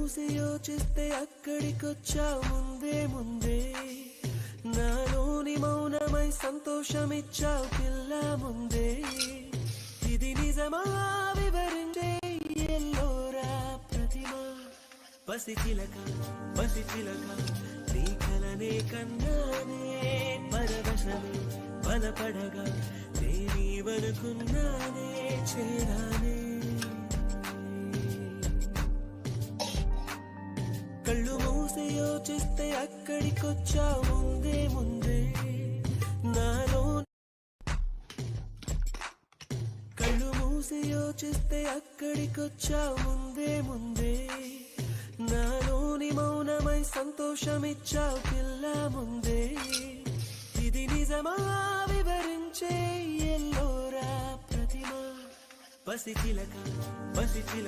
మూసి యోచిస్తే అక్కడికొచ్చావు ముందే ముందే, నాలోని మౌనమై సంతోషమిచ్చావు పిల్ల ముందే. ఇది నిజమా వివరించే ఎల్లోరా ప్రతిమ, పసిచిలక పసిచిలక నీ కలనే కన్నానే, పరవశమే బలపడగా నేనీవనుకున్నానే చేరానే. కళ్ళు మూసి యోచిస్తే అక్కడికొచ్చావు ముందే ముందే, నాలో కళ్ళు మూసి యోచిస్తే అక్కడికొచ్చావు ముందే ముందే, నాలోని మౌనమై సంతోషమిచ్చావు పిల్ల ముందే. ఇది నిజమా వివరించే ఎల్లోరా ప్రతిమ, పసిచిలక పసిచిలక